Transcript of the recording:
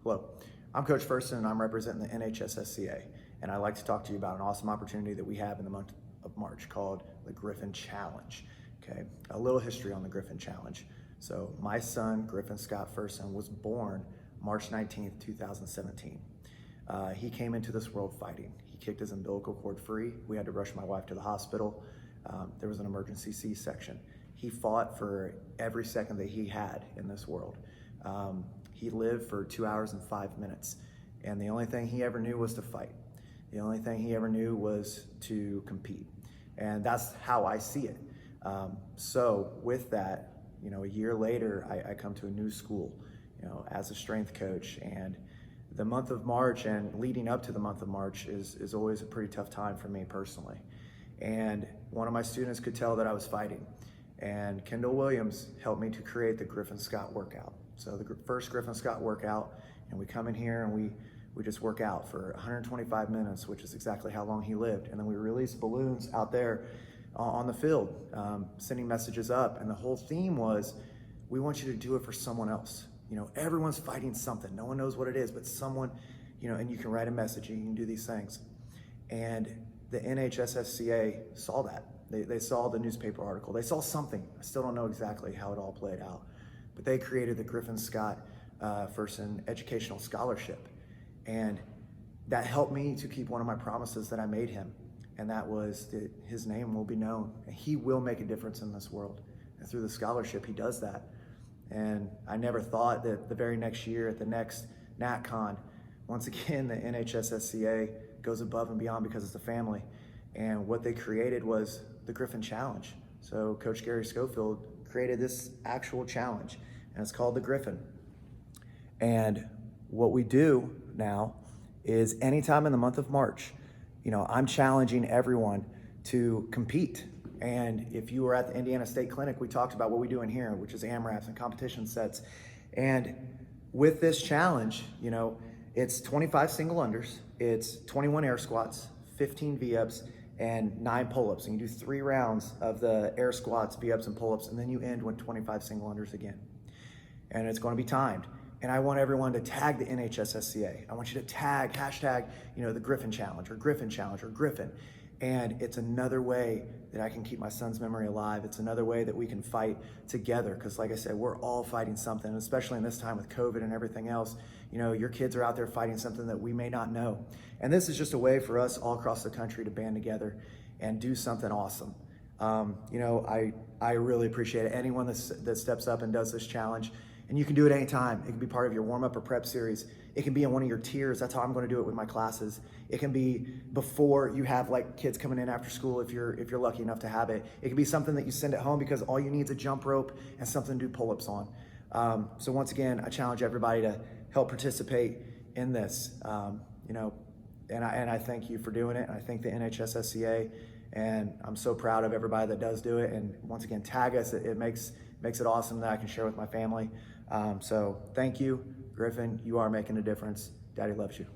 Hello, I'm Coach Ferguson and I'm representing the NHSSCA, and I'd like to talk to you about an awesome opportunity that we have in the month of March called the Griffin Challenge. Okay, a little history on the Griffin Challenge. So my son, Griffin Scott Ferguson, was born March 19th, 2017. He came into this world fighting. He kicked his umbilical cord free. We had to rush my wife to the hospital. There was an emergency C-section. He fought for every second that he had in this world. He lived for 2 hours and 5 minutes, and the only thing he ever knew was to fight. The only thing he ever knew was to compete, and that's how I see it. So with that, a year later, I come to a new school, as a strength coach, and the month of March and leading up to the month of March is always a pretty tough time for me personally. And one of my students could tell that I was fighting, and Kendall Williams helped me to create the Griffin Scott workout. So the first Griffin Scott workout, and we come in here and we just work out for 125 minutes, which is exactly how long he lived. And then we release balloons out there on the field, sending messages up. And the whole theme was, we want you to do it for someone else. Everyone's fighting something. No one knows what it is, but someone, and you can write a message and you can do these things. And the NHSSCA saw that. They saw the newspaper article. They saw something. I still don't know exactly how it all played out. But they created the Griffin Scott Ferguson Educational Scholarship. And that helped me to keep one of my promises that I made him. And that was that his name will be known. And he will make a difference in this world. And through the scholarship, he does that. And I never thought that the very next year at the next NatCon, once again, the NHSSCA goes above and beyond because it's a family. And what they created was the Griffin Challenge. So Coach Gary Schofield created this actual challenge, and it's called the Griffin. And what we do now is anytime in the month of March, I'm challenging everyone to compete. And if you were at the Indiana State Clinic, we talked about what we do in here, which is AMRAPs and competition sets. And with this challenge, it's 25 single unders, it's 21 air squats, 15 V-ups, and 9 pull-ups. And you do 3 rounds of the air squats, V-ups, and pull-ups, and then you end with 25 single unders again. And it's going to be timed. And I want everyone to tag the NHSSCA. I want you to tag, hashtag, the Griffin Challenge or Griffin. And it's another way that I can keep my son's memory alive. It's another way that we can fight together. Because like I said, we're all fighting something, especially in this time with COVID and everything else. Your kids are out there fighting something that we may not know. And this is just a way for us all across the country to band together and do something awesome. I really appreciate it. Anyone that steps up and does this challenge. And you can do it anytime. It can be part of your warm-up or prep series. It can be in one of your tiers. That's how I'm going to do it with my classes. It can be before you have kids coming in after school if you're lucky enough to have it. It can be something that you send at home because all you need is a jump rope and something to do pull-ups on. So once again, I challenge everybody to help participate in this. And I thank you for doing it. I thank the NHSSCA, and I'm so proud of everybody that does do it. And once again, tag us. It makes it awesome that I can share with my family. So thank you, Griffin. You are making a difference. Daddy loves you.